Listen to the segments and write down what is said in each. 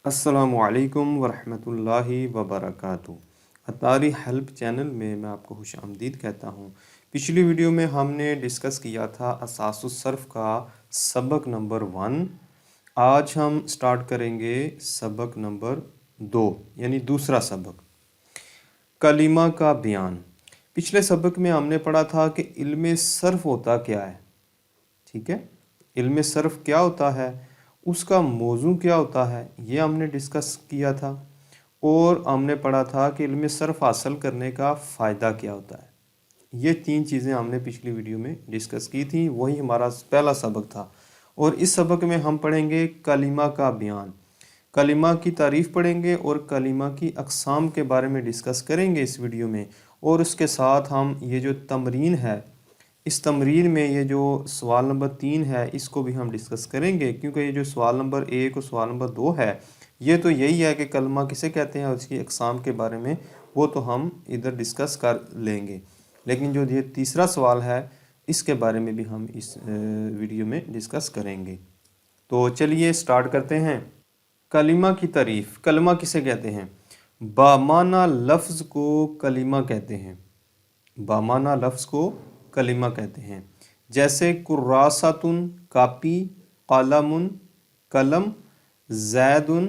السلام علیکم ورحمۃ اللہ وبرکاتہ۔ اطاری ہیلپ چینل میں میں آپ کو خوش آمدید کہتا ہوں۔ پچھلی ویڈیو میں ہم نے ڈسکس کیا تھا اساس الصرف کا سبق نمبر 1۔ آج ہم سٹارٹ کریں گے سبق نمبر 2، یعنی دوسرا سبق، کلمہ کا بیان۔ پچھلے سبق میں ہم نے پڑھا تھا کہ علم صرف ہوتا کیا ہے، ٹھیک ہے، علم صرف کیا ہوتا ہے، اس کا موضوع کیا ہوتا ہے، یہ ہم نے ڈسکس کیا تھا، اور ہم نے پڑھا تھا کہ علم صرف حاصل کرنے کا فائدہ کیا ہوتا ہے۔ یہ 3 چیزیں ہم نے پچھلی ویڈیو میں ڈسکس کی تھیں، وہی ہمارا پہلا سبق تھا۔ اور اس سبق میں ہم پڑھیں گے کلمہ کا بیان، کلمہ کی تعریف پڑھیں گے اور کلمہ کی اقسام کے بارے میں ڈسکس کریں گے اس ویڈیو میں۔ اور اس کے ساتھ ہم یہ جو تمرین ہے، اس تمرین میں یہ جو سوال نمبر 3 ہے، اس کو بھی ہم ڈسکس کریں گے، کیونکہ یہ جو سوال نمبر 1 اور سوال نمبر 2 ہے، یہ تو یہی ہے کہ کلمہ کسے کہتے ہیں اور اس کی اقسام کے بارے میں وہ تو ہم ادھر ڈسکس کر لیں گے، لیکن جو یہ تیسرا سوال ہے اس کے بارے میں بھی ہم اس ویڈیو میں ڈسکس کریں گے۔ تو چلیے سٹارٹ کرتے ہیں۔ کلمہ کی تعریف، کلمہ کسے کہتے ہیں؟ بامعنی لفظ کو کلمہ کہتے ہیں، بامعنی لفظ کو کلمہ کہتے ہیں، جیسے کراسۃن کاپی، قلم قلم، زیدن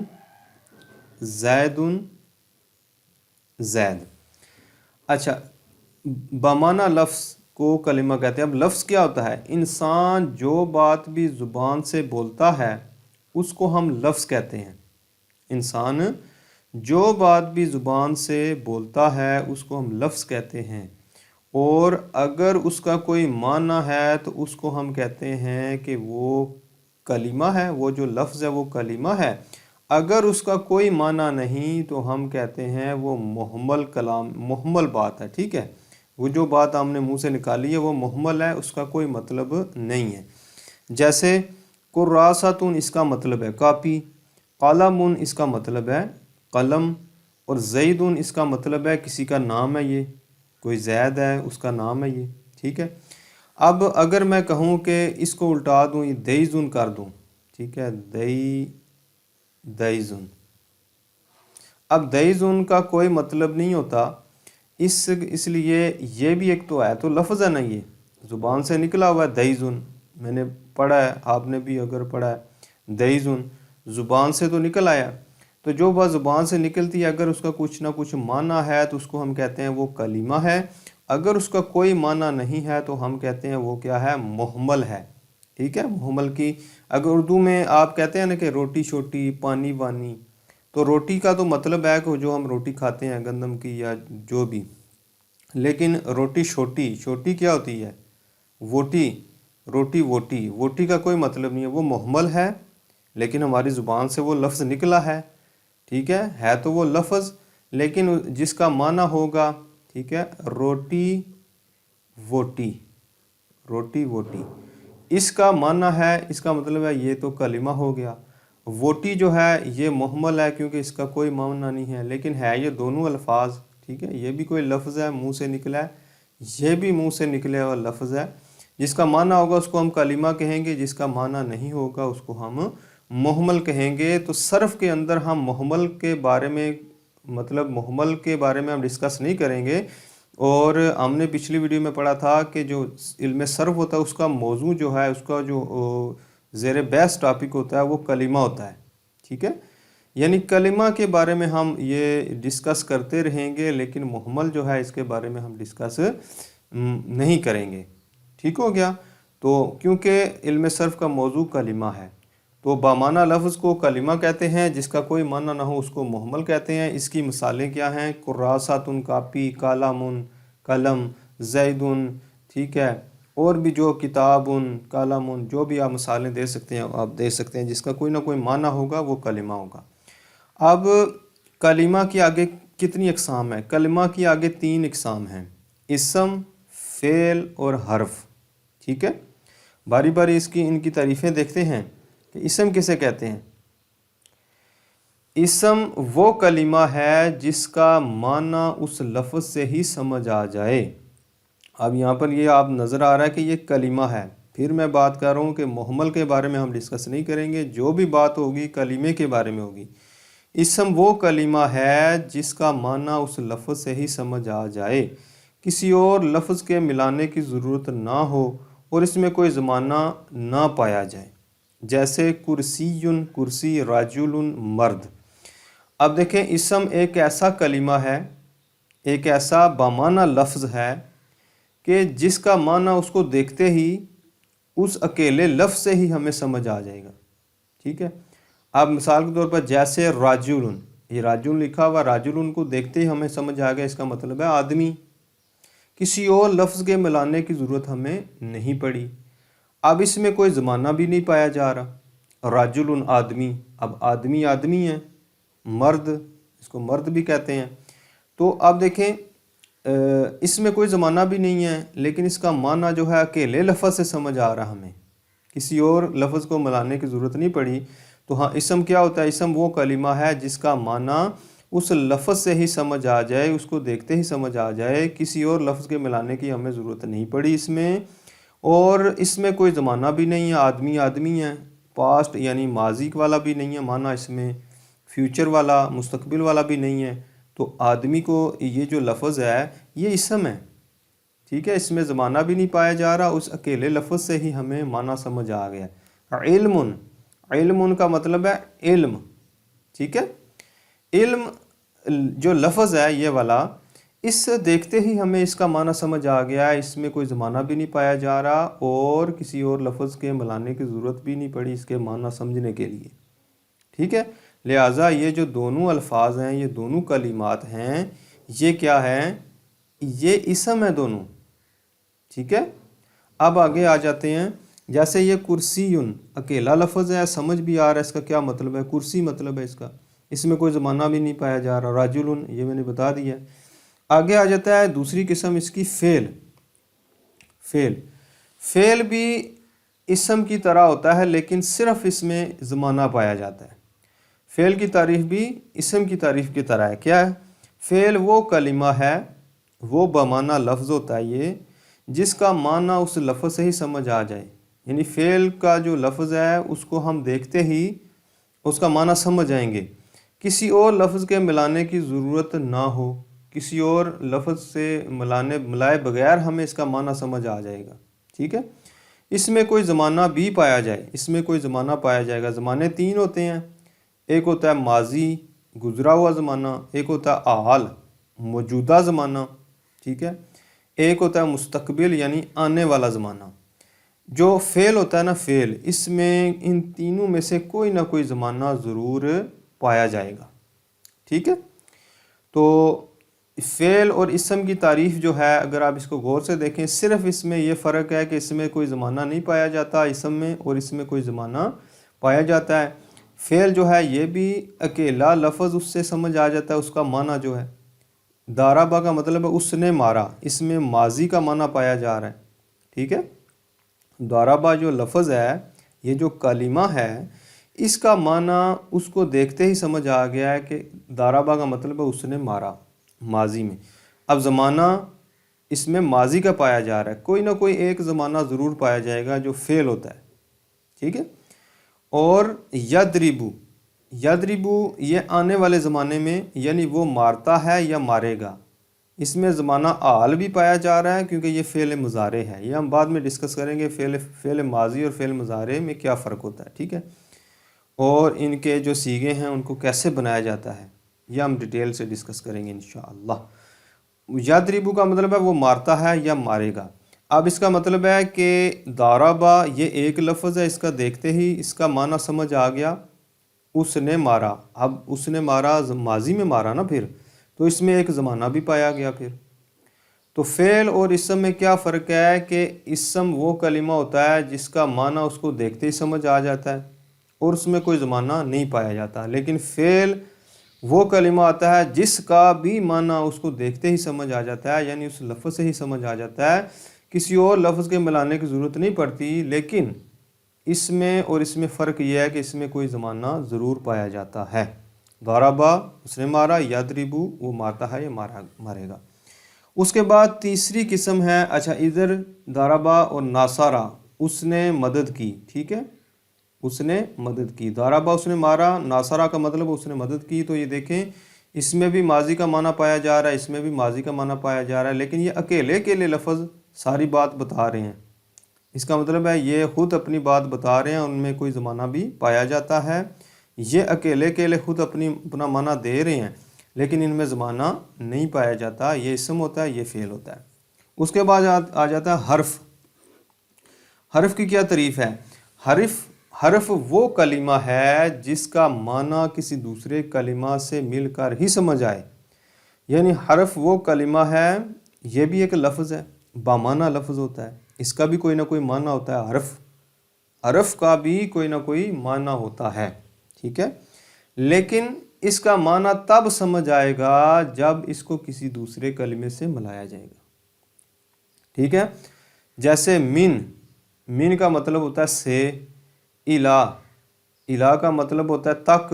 زیدن زید۔ اچھا، بامعنی لفظ کو کلمہ کہتے ہیں۔ اب لفظ کیا ہوتا ہے؟ انسان جو بات بھی زبان سے بولتا ہے اس کو ہم لفظ کہتے ہیں۔ انسان جو بات بھی زبان سے بولتا ہے اس کو ہم لفظ کہتے ہیں، اور اگر اس کا کوئی معنی ہے تو اس کو ہم کہتے ہیں کہ وہ کلمہ ہے، وہ جو لفظ ہے وہ کلمہ ہے۔ اگر اس کا کوئی معنی نہیں تو ہم کہتے ہیں وہ محمل کلام، محمل بات ہے، ٹھیک ہے، وہ جو بات ہم نے منہ سے نکالی ہے وہ محمل ہے، اس کا کوئی مطلب نہیں ہے۔ جیسے کراسۃن، اس کا مطلب ہے کاپی، قلم اس کا مطلب ہے قلم، اور زیدن اس کا مطلب ہے کسی کا نام ہے، یہ کوئی زید ہے اس کا نام ہے یہ، ٹھیک ہے۔ اب اگر میں کہوں کہ اس کو الٹا دوں، یہ دیزن کر دوں، ٹھیک ہے، دیزن، اب دیزن کا کوئی مطلب نہیں ہوتا، اس لیے یہ بھی ایک تو ہے، تو لفظ ہے نا، یہ زبان سے نکلا ہوا ہے دیزن، میں نے پڑھا ہے، آپ نے بھی اگر پڑھا ہے، دیزن زبان سے تو نکل آیا، تو جو بات زبان سے نکلتی ہے اگر اس کا کچھ نہ کچھ معنی ہے تو اس کو ہم کہتے ہیں وہ کلمہ ہے، اگر اس کا کوئی معنی نہیں ہے تو ہم کہتے ہیں وہ کیا ہے؟ محمل ہے، ٹھیک ہے۔ محمل کی اگر اردو میں آپ کہتے ہیں نا کہ روٹی شوٹی، پانی وانی، تو روٹی کا تو مطلب ہے کہ جو ہم روٹی کھاتے ہیں گندم کی یا جو بھی، لیکن روٹی شوٹی، شوٹی کیا ہوتی ہے؟ ووٹی، روٹی ووٹی، ووٹی کا کوئی مطلب نہیں ہے، وہ محمل ہے، لیکن ہماری زبان سے وہ لفظ نکلا ہے، ٹھیک ہے تو وہ لفظ، لیکن جس کا معنی ہوگا، ٹھیک ہے، روٹی ووٹی، روٹی ووٹی، اس کا معنی ہے، اس کا مطلب ہے یہ تو کلمہ ہو گیا۔ ووٹی جو ہے یہ محمل ہے کیونکہ اس کا کوئی معنی نہیں ہے، لیکن ہے یہ دونوں الفاظ، ٹھیک ہے، یہ بھی کوئی لفظ ہے منہ سے نکلا ہے، یہ بھی منہ سے نکلے ہوا لفظ ہے، جس کا معنی ہوگا اس کو ہم کلمہ کہیں گے، جس کا معنی نہیں ہوگا اس کو ہم محمل کہیں گے۔ تو صرف کے اندر ہم محمل کے بارے میں، مطلب محمل کے بارے میں ہم ڈسکس نہیں کریں گے، اور ہم نے پچھلی ویڈیو میں پڑھا تھا کہ جو علم صرف ہوتا ہے اس کا موضوع جو ہے، اس کا جو زیر بحث ٹاپک ہوتا ہے وہ کلمہ ہوتا ہے، ٹھیک ہے، یعنی کلمہ کے بارے میں ہم یہ ڈسکس کرتے رہیں گے، لیکن محمل جو ہے اس کے بارے میں ہم ڈسکس نہیں کریں گے، ٹھیک ہو گیا۔ تو کیونکہ علم صرف کا موضوع کلمہ ہے، تو بامعنی لفظ کو کلمہ کہتے ہیں، جس کا کوئی معنی نہ ہو اس کو محمل کہتے ہیں۔ اس کی مثالیں کیا ہیں؟ کراسۃن کاپی، قلم قلم، زیدن، ٹھیک ہے، اور بھی جو کتاب، قلم، جو بھی آپ مثالیں دے سکتے ہیں آپ دے سکتے ہیں، جس کا کوئی نہ کوئی معنی ہوگا وہ کلمہ ہوگا۔ اب کلمہ کی آگے کتنی اقسام ہیں؟ کلمہ کی آگے 3 اقسام ہیں، اسم، فعل اور حرف، ٹھیک ہے۔ باری باری ان کی تعریفیں دیکھتے ہیں کہ اسم کسے کہتے ہیں۔ اسم وہ کلمہ ہے جس کا معنی اس لفظ سے ہی سمجھ آ جائے۔ اب یہاں پر یہ آپ نظر آ رہا ہے کہ یہ کلمہ ہے، پھر میں بات کر رہا ہوں کہ محمل کے بارے میں ہم ڈسکس نہیں کریں گے، جو بھی بات ہوگی کلمے کے بارے میں ہوگی۔ اسم وہ کلمہ ہے جس کا معنی اس لفظ سے ہی سمجھ آ جائے، کسی اور لفظ کے ملانے کی ضرورت نہ ہو اور اس میں کوئی زمانہ نہ پایا جائے، جیسے کرسی، کرسی، رجل، مرد۔ اب دیکھیں اسم ایک ایسا کلمہ ہے، ایک ایسا بامعنی لفظ ہے کہ جس کا معنی اس کو دیکھتے ہی اس اکیلے لفظ سے ہی ہمیں سمجھ آ جائے گا، ٹھیک ہے۔ اب مثال کے طور پر جیسے راجل، یہ راجل لکھا ہوا، راجل کو دیکھتے ہی ہمیں سمجھ آ گیا اس کا مطلب ہے آدمی، کسی اور لفظ کے ملانے کی ضرورت ہمیں نہیں پڑی۔ اب اس میں کوئی زمانہ بھی نہیں پایا جا رہا، راجل آدمی، اب آدمی آدمی ہے، مرد اس کو مرد بھی کہتے ہیں۔ تو اب دیکھیں اس میں کوئی زمانہ بھی نہیں ہے، لیکن اس کا معنی جو ہے اکیلے لفظ سے سمجھ آ رہا ہمیں، کسی اور لفظ کو ملانے کی ضرورت نہیں پڑی۔ تو ہاں اسم کیا ہوتا ہے؟ اسم وہ کلمہ ہے جس کا معنی اس لفظ سے ہی سمجھ آ جائے، اس کو دیکھتے ہی سمجھ آ جائے، کسی اور لفظ کے ملانے کی ہمیں ضرورت نہیں پڑی اس میں، اور اس میں کوئی زمانہ بھی نہیں ہے، آدمی آدمی ہے، پاسٹ یعنی ماضی والا بھی نہیں ہے معنی اس میں، فیوچر والا، مستقبل والا بھی نہیں ہے۔ تو آدمی کو یہ جو لفظ ہے یہ اسم ہے، ٹھیک ہے، اس میں زمانہ بھی نہیں پایا جا رہا، اس اکیلے لفظ سے ہی ہمیں معنی سمجھ آ گیا۔ علم، علم کا مطلب ہے علم، ٹھیک ہے۔ علم جو لفظ ہے یہ والا، اس سے دیکھتے ہی ہمیں اس کا معنی سمجھ آ گیا، اس میں کوئی زمانہ بھی نہیں پایا جا رہا اور کسی اور لفظ کے ملانے کی ضرورت بھی نہیں پڑی اس کے معنی سمجھنے کے لیے، ٹھیک ہے۔ لہٰذا یہ جو دونوں الفاظ ہیں، یہ دونوں کلمات ہیں، یہ کیا ہیں؟ یہ اسم ہے دونوں، ٹھیک ہے۔ اب آگے آ جاتے ہیں، جیسے یہ کرسی اکیلا لفظ ہے، سمجھ بھی آ رہا ہے اس کا کیا مطلب ہے، کرسی مطلب ہے اس کا، اس میں کوئی زمانہ بھی نہیں پایا جا رہا۔ راجل یہ میں نے بتا دیا۔ آگے آ جاتا ہے دوسری قسم اس کی، فعل۔ فعل، فعل بھی اسم کی طرح ہوتا ہے لیکن صرف اس میں زمانہ پایا جاتا ہے۔ فعل کی تعریف بھی اسم کی تعریف کی طرح ہے، کیا ہے؟ فعل وہ کلمہ ہے، وہ بمعنی لفظ ہوتا ہے یہ، جس کا معنی اس لفظ سے ہی سمجھ آ جائے، یعنی فعل کا جو لفظ ہے اس کو ہم دیکھتے ہی اس کا معنی سمجھ جائیں گے، کسی اور لفظ کے ملانے کی ضرورت نہ ہو، کسی اور لفظ سے ملائے بغیر ہمیں اس کا معنی سمجھ آ جائے گا، ٹھیک ہے۔ اس میں کوئی زمانہ بھی پایا جائے، اس میں کوئی زمانہ پایا جائے گا۔ زمانے تین ہوتے ہیں، ایک ہوتا ہے ماضی، گزرا ہوا زمانہ، ایک ہوتا ہے حال، موجودہ زمانہ، ٹھیک ہے، ایک ہوتا ہے مستقبل یعنی آنے والا زمانہ۔ جو فعل ہوتا ہے نا، فعل، اس میں ان تینوں میں سے کوئی نہ کوئی زمانہ ضرور پایا جائے گا، ٹھیک ہے۔ تو فعل اور اسم کی تعریف جو ہے، اگر آپ اس کو غور سے دیکھیں، صرف اس میں یہ فرق ہے کہ اس میں کوئی زمانہ نہیں پایا جاتا اسم میں، اور اس میں کوئی زمانہ پایا جاتا ہے۔ فعل جو ہے یہ بھی اکیلا لفظ اس سے سمجھ آ جاتا ہے، اس کا معنی جو ہے، دارابا کا مطلب ہے اس نے مارا، اس میں ماضی کا معنی پایا جا رہا ہے، ٹھیک ہے۔ دارابا جو لفظ ہے، یہ جو کلمہ ہے، اس کا معنی اس کو دیکھتے ہی سمجھ آ گیا ہے کہ دارابا کا مطلب ہے اس نے مارا، ماضی میں۔ اب زمانہ اس میں ماضی کا پایا جا رہا ہے، کوئی نہ کوئی ایک زمانہ ضرور پایا جائے گا جو فعل ہوتا ہے، ٹھیک ہے۔ اور یدربو، یدربو یہ آنے والے زمانے میں، یعنی وہ مارتا ہے یا مارے گا، اس میں زمانہ حال بھی پایا جا رہا ہے کیونکہ یہ فعل مضارع ہے، یہ ہم بعد میں ڈسکس کریں گے فعل ماضی اور فعل مضارع میں کیا فرق ہوتا ہے، ٹھیک ہے، اور ان کے جو صیغے ہیں ان کو کیسے بنایا جاتا ہے، یہ ہم ڈیٹیل سے ڈسکس کریں گے انشاءاللہ۔ یدربو کا مطلب ہے وہ مارتا ہے یا مارے گا۔ اب اس کا مطلب ہے کہ دارابا یہ ایک لفظ ہے، اس کا دیکھتے ہی اس کا معنی سمجھ آ گیا، اس نے مارا۔ اب اس نے مارا ماضی میں مارا نا، پھر تو اس میں ایک زمانہ بھی پایا گیا۔ پھر تو فعل اور اسم میں کیا فرق ہے کہ اسم وہ کلمہ ہوتا ہے جس کا معنی اس کو دیکھتے ہی سمجھ آ جاتا ہے اور اس میں کوئی زمانہ نہیں پایا جاتا، لیکن فعل وہ کلمہ آتا ہے جس کا بھی معنی اس کو دیکھتے ہی سمجھ آ جاتا ہے، یعنی اس لفظ سے ہی سمجھ آ جاتا ہے، کسی اور لفظ کے ملانے کی ضرورت نہیں پڑتی، لیکن اس میں اور اس میں فرق یہ ہے کہ اس میں کوئی زمانہ ضرور پایا جاتا ہے۔ دارابا اس نے مارا، یدربو وہ مارتا ہے یا مارے گا۔ اس کے بعد تیسری قسم ہے، اچھا ادھر دارابا اور ناصارا، اس نے مدد کی، ٹھیک ہے، اس نے مدد کی، ضربہ اس نے مارا، ناصرہ کا مطلب اس نے مدد کی۔ تو یہ دیکھیں اس میں بھی ماضی کا معنی پایا جا رہا ہے، اس میں بھی ماضی کا معنی پایا جا رہا ہے، لیکن یہ اکیلے اکیلے لفظ ساری بات بتا رہے ہیں۔ اس کا مطلب ہے یہ خود اپنی بات بتا رہے ہیں، ان میں کوئی زمانہ بھی پایا جاتا ہے۔ یہ اکیلے اکیلے خود اپنا معنی دے رہے ہیں، لیکن ان میں زمانہ نہیں پایا جاتا، یہ اسم ہوتا ہے، یہ فعل ہوتا ہے۔ اس کے بعد آ جاتا ہے حرف۔ حرف کی کیا تعریف ہے؟ حرف وہ کلمہ ہے جس کا معنی کسی دوسرے کلمہ سے مل کر ہی سمجھ آئے، یعنی حرف وہ کلمہ ہے، یہ بھی ایک لفظ ہے، بامعنی لفظ ہوتا ہے، اس کا بھی کوئی نہ کوئی معنی ہوتا ہے۔ حرف کا بھی کوئی نہ کوئی معنی ہوتا ہے، ٹھیک ہے، لیکن اس کا معنی تب سمجھ آئے گا جب اس کو کسی دوسرے کلمے سے ملایا جائے گا، ٹھیک ہے۔ جیسے من کا مطلب ہوتا ہے سے، الہ کا مطلب ہوتا ہے تک۔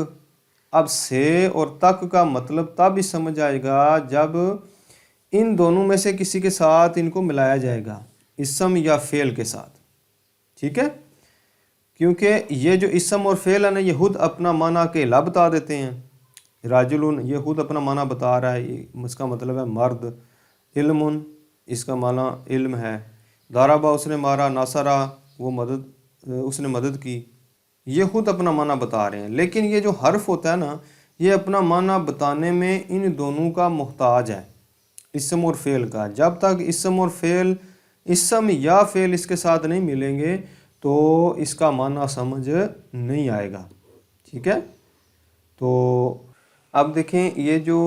اب سے اور تک کا مطلب تب ہی سمجھ آئے گا جب ان دونوں میں سے کسی کے ساتھ ان کو ملایا جائے گا، اسم یا فعل کے ساتھ، ٹھیک ہے، کیونکہ یہ جو اسم اور فعل ہے نا، یہ خود اپنا معنی اکیلا بتا دیتے ہیں۔ راجلون یہ خود اپنا معنی بتا رہا ہے، اس کا مطلب ہے مرد۔ علم اس کا معنی علم ہے۔ ضربہ اس نے مارا، ناصرہ اس نے مدد کی، یہ خود اپنا معنی بتا رہے ہیں۔ لیکن یہ جو حرف ہوتا ہے نا، یہ اپنا معنی بتانے میں ان دونوں کا محتاج ہے، اسم اور فعل کا۔ جب تک اسم یا فعل اس کے ساتھ نہیں ملیں گے تو اس کا معنی سمجھ نہیں آئے گا، ٹھیک ہے۔ تو اب دیکھیں یہ جو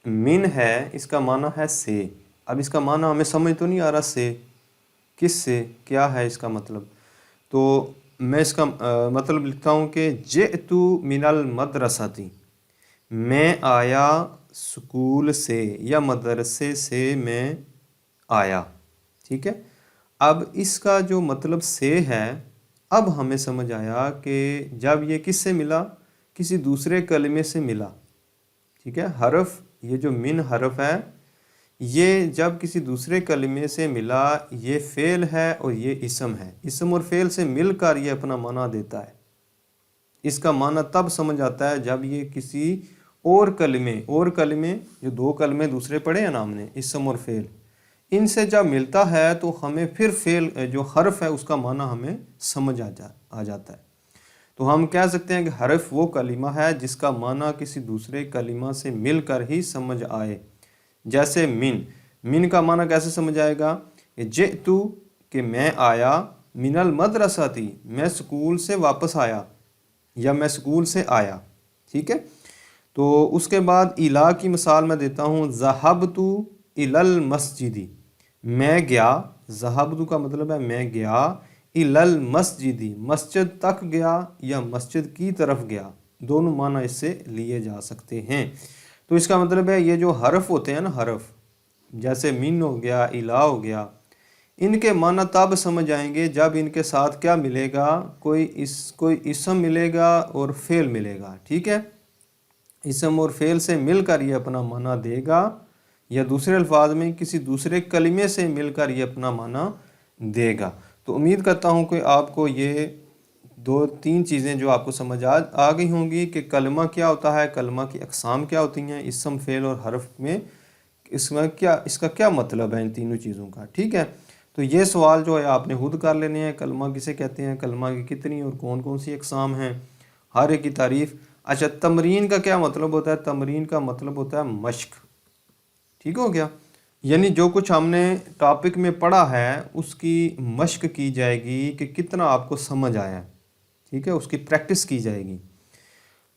من ہے اس کا معنی ہے سے۔ اب اس کا معنی ہمیں سمجھ تو نہیں آ رہا، سے کس سے، کیا ہے اس کا مطلب؟ تو میں اس کا مطلب لکھتا ہوں کہ جئت من المدرسۃ، میں آیا سکول سے یا مدرسے سے میں آیا، ٹھیک ہے۔ اب اس کا جو مطلب سے ہے، اب ہمیں سمجھ آیا کہ جب یہ کس سے ملا، کسی دوسرے کلمے سے ملا، ٹھیک ہے۔ حرف، یہ جو من حرف ہے، یہ جب کسی دوسرے کلمے سے ملا، یہ فعل ہے اور یہ اسم ہے، اسم اور فعل سے مل کر یہ اپنا معنی دیتا ہے۔ اس کا معنی تب سمجھ آتا ہے جب یہ کسی اور کلمے جو دو کلمے دوسرے پڑھے ہیں نا ہم نے، اسم اور فعل، ان سے جب ملتا ہے تو ہمیں پھر فعل جو حرف ہے اس کا معنی ہمیں سمجھ آ جاتا ہے۔ تو ہم کہہ سکتے ہیں کہ حرف وہ کلمہ ہے جس کا معنی کسی دوسرے کلمہ سے مل کر ہی سمجھ آئے۔ جیسے من کا معنی کیسے سمجھ آئے گا؟ جئت کہ میں آیا، من المدرسۃ میں سکول سے واپس آیا یا میں سکول سے آیا، ٹھیک ہے۔ تو اس کے بعد الہ کی مثال میں دیتا ہوں، ذہبت الی المسجد، میں گیا، ذہبت کا مطلب ہے میں گیا، الی المسجد مسجد تک گیا یا مسجد کی طرف گیا، دونوں معنی اس سے لیے جا سکتے ہیں۔ تو اس کا مطلب ہے یہ جو حرف ہوتے ہیں نا، حرف جیسے من ہو گیا، الہ ہو گیا، ان کے معنی تب سمجھ آئیں گے جب ان کے ساتھ کیا ملے گا، کوئی اسم ملے گا اور فعل ملے گا، ٹھیک ہے۔ اسم اور فعل سے مل کر یہ اپنا معنی دے گا، یا دوسرے الفاظ میں کسی دوسرے کلمے سے مل کر یہ اپنا معنی دے گا۔ تو امید کرتا ہوں کہ آپ کو یہ 2-3 چیزیں جو آپ کو سمجھ آ گئی ہوں گی کہ کلمہ کیا ہوتا ہے، کلمہ کی اقسام کیا ہوتی ہیں، اسم، فعل اور حرف میں اس کا کیا مطلب ہے ان تینوں چیزوں کا، ٹھیک ہے۔ تو یہ سوال جو ہے آپ نے خود کر لینے ہیں، کلمہ کسے کہتے ہیں، کلمہ کی کتنی اور کون کون سی اقسام ہیں، ہر ایک کی تعریف۔ اچھا، تمرین کا کیا مطلب ہوتا ہے؟ تمرین کا مطلب ہوتا ہے مشق، ٹھیک ہو گیا، یعنی جو کچھ ہم نے ٹاپک میں پڑھا ہے اس کی مشق کی جائے گی کہ کتنا آپ کو سمجھ آیا، ٹھیک ہے، اس کی پریکٹس کی جائے گی۔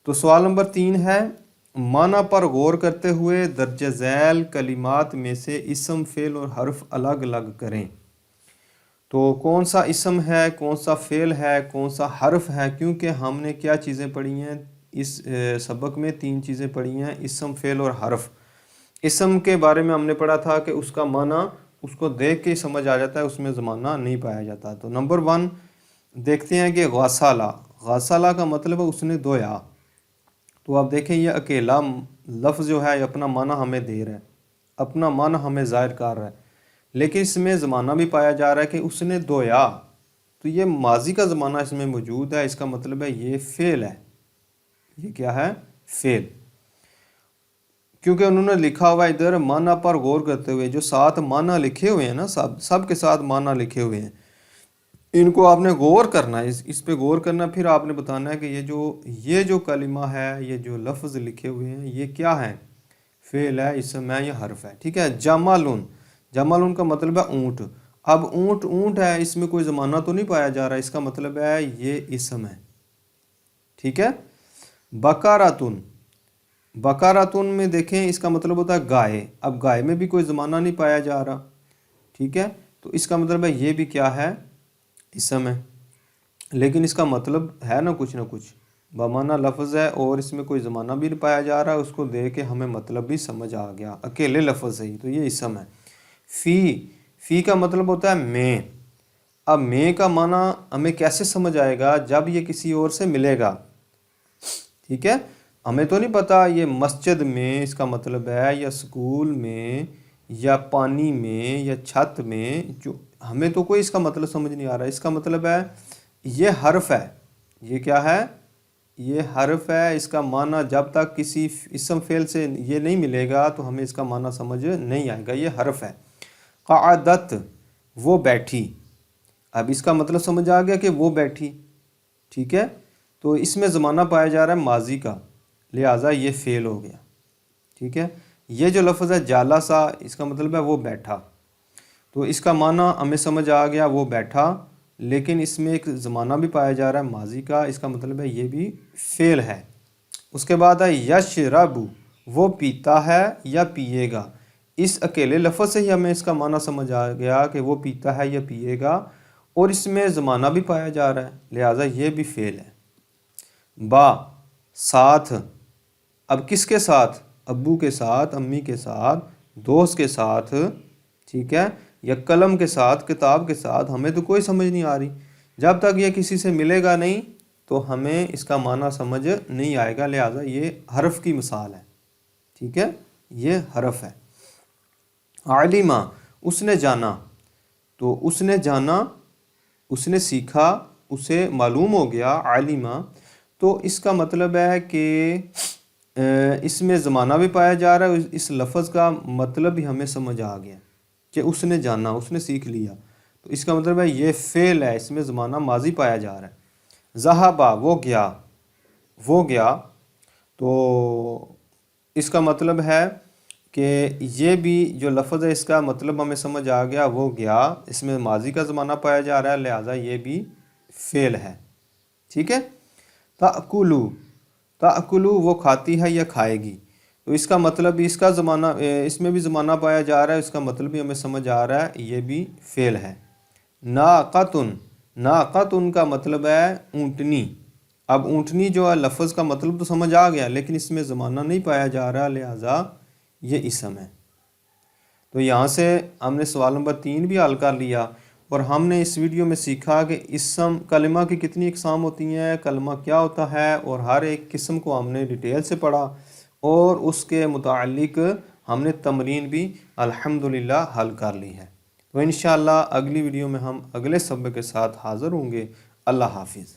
تو سوال نمبر 3 ہے، معنی پر غور کرتے ہوئے درج ذیل کلمات میں سے اسم، فعل اور حرف الگ الگ کریں۔ تو کون سا اسم ہے، کون سا فعل ہے، کون سا حرف ہے، کیونکہ ہم نے کیا چیزیں پڑھی ہیں اس سبق میں؟ 3 چیزیں پڑھی ہیں، اسم، فعل اور حرف۔ اسم کے بارے میں ہم نے پڑھا تھا کہ اس کا معنی اس کو دیکھ کے سمجھ آ جاتا ہے، اس میں زمانہ نہیں پایا جاتا۔ تو نمبر 1 دیکھتے ہیں کہ غسلہ کا مطلب ہے اس نے دھویا۔ تو آپ دیکھیں یہ اکیلا لفظ جو ہے اپنا معنی ہمیں دے رہا ہے، اپنا معنی ہمیں ظاہر کر رہا ہے، لیکن اس میں زمانہ بھی پایا جا رہا ہے کہ اس نے دھویا، تو یہ ماضی کا زمانہ اس میں موجود ہے، اس کا مطلب ہے یہ فعل ہے، یہ کیا ہے؟ فعل، کیونکہ انہوں نے لکھا ہوا ادھر معنی پر غور کرتے ہوئے، جو 7 معنی لکھے ہوئے ہیں نا، سب کے ساتھ معنی لکھے ہوئے ہیں، ان کو آپ نے غور کرنا ہے، اس پہ غور کرنا، پھر آپ نے بتانا ہے کہ یہ جو کلمہ ہے، یہ جو لفظ لکھے ہوئے ہیں، یہ کیا ہے؟ فعل ہے، اسم ہے، یہ حرف ہے، ٹھیک ہے۔ جمالون، جمالون کا مطلب ہے اونٹ۔ اب اونٹ ہے، اس میں کوئی زمانہ تو نہیں پایا جا رہا، اس کا مطلب ہے یہ اسم ہے، ٹھیک ہے۔ بکاراتون، بکاراتون میں دیکھیں اس کا مطلب ہوتا ہے گائے، اب گائے میں بھی کوئی زمانہ نہیں پایا جا رہا، ٹھیک ہے، تو اس کا مطلب ہے یہ بھی کیا ہے؟ اسم ہے، لیکن اس کا مطلب ہے نا کچھ بمعنی لفظ ہے، اور اس میں کوئی زمانہ بھی نہیں پایا جا رہا، اس کو دیکھ کے ہمیں مطلب بھی سمجھ آ گیا، اکیلے لفظ ہے تو یہ اسم ہے۔ فی کا مطلب ہوتا ہے میں، اب میں کا معنی ہمیں کیسے سمجھ آئے گا؟ جب یہ کسی اور سے ملے گا، ٹھیک ہے، ہمیں تو نہیں پتا یہ مسجد میں اس کا مطلب ہے، یا سکول میں، یا پانی میں، یا چھت میں، جو ہمیں تو کوئی اس کا مطلب سمجھ نہیں آ رہا، اس کا مطلب ہے یہ حرف ہے، یہ کیا ہے؟ یہ حرف ہے، اس کا معنی جب تک کسی اسم فعل سے یہ نہیں ملے گا تو ہمیں اس کا معنی سمجھ نہیں آئے گا، یہ حرف ہے۔ قعدت، وہ بیٹھی، اب اس کا مطلب سمجھ آ گیا کہ وہ بیٹھی، ٹھیک ہے، تو اس میں زمانہ پایا جا رہا ہے ماضی کا، لہٰذا یہ فعل ہو گیا، ٹھیک ہے۔ یہ جو لفظ ہے جالسا، اس کا مطلب ہے وہ بیٹھا، تو اس کا معنی ہمیں سمجھ آ گیا وہ بیٹھا، لیکن اس میں ایک زمانہ بھی پایا جا رہا ہے ماضی کا، اس کا مطلب ہے یہ بھی فعل ہے۔ اس کے بعد ہے یشرب، وہ پیتا ہے یا پیے گا، اس اکیلے لفظ سے ہی ہمیں اس کا معنی سمجھ آ گیا کہ وہ پیتا ہے یا پیے گا، اور اس میں زمانہ بھی پایا جا رہا ہے، لہٰذا یہ بھی فعل ہے۔ با، ساتھ، اب کس کے ساتھ؟ ابو کے ساتھ، امی کے ساتھ، دوست کے ساتھ، ٹھیک ہے، یا قلم کے ساتھ، کتاب کے ساتھ، ہمیں تو کوئی سمجھ نہیں آ رہی، جب تک یہ کسی سے ملے گا نہیں تو ہمیں اس کا معنی سمجھ نہیں آئے گا، لہٰذا یہ حرف کی مثال ہے، ٹھیک ہے، یہ حرف ہے۔ علمہ، اس نے جانا، تو اس نے جانا، اس نے سیکھا، اسے معلوم ہو گیا، علمہ، تو اس کا مطلب ہے کہ اس میں زمانہ بھی پایا جا رہا ہے، اس لفظ کا مطلب بھی ہمیں سمجھ آ گیا کہ اس نے جانا، اس نے سیکھ لیا، تو اس کا مطلب ہے یہ فعل ہے، اس میں زمانہ ماضی پایا جا رہا ہے۔ ذہبہ، وہ گیا، وہ گیا، تو اس کا مطلب ہے کہ یہ بھی جو لفظ ہے اس کا مطلب ہمیں سمجھ آ گیا، وہ گیا، اس میں ماضی کا زمانہ پایا جا رہا ہے، لہٰذا یہ بھی فعل ہے، ٹھیک ہے۔ تأکلو، تأکلو، وہ کھاتی ہے یا کھائے گی، تو اس کا مطلب بھی اس کا زمانہ، اس میں بھی زمانہ پایا جا رہا ہے، اس کا مطلب بھی ہمیں سمجھ آ رہا ہے، یہ بھی فعل ہے۔ ناقتن، ناقتن کا مطلب ہے اونٹنی، اب اونٹنی جو ہے لفظ کا مطلب تو سمجھ آ گیا، لیکن اس میں زمانہ نہیں پایا جا رہا، لہٰذا یہ اسم ہے۔ تو یہاں سے ہم نے سوال نمبر 3 بھی حل کر لیا، اور ہم نے اس ویڈیو میں سیکھا کہ اسم کلمہ کی کتنی اقسام ہوتی ہیں، کلمہ کیا ہوتا ہے، اور ہر ایک قسم کو ہم نے ڈیٹیل سے پڑھا، اور اس کے متعلق ہم نے تمرین بھی الحمدللہ حل کر لی ہے۔ تو انشاءاللہ اگلی ویڈیو میں ہم اگلے سبق کے ساتھ حاضر ہوں گے۔ اللہ حافظ۔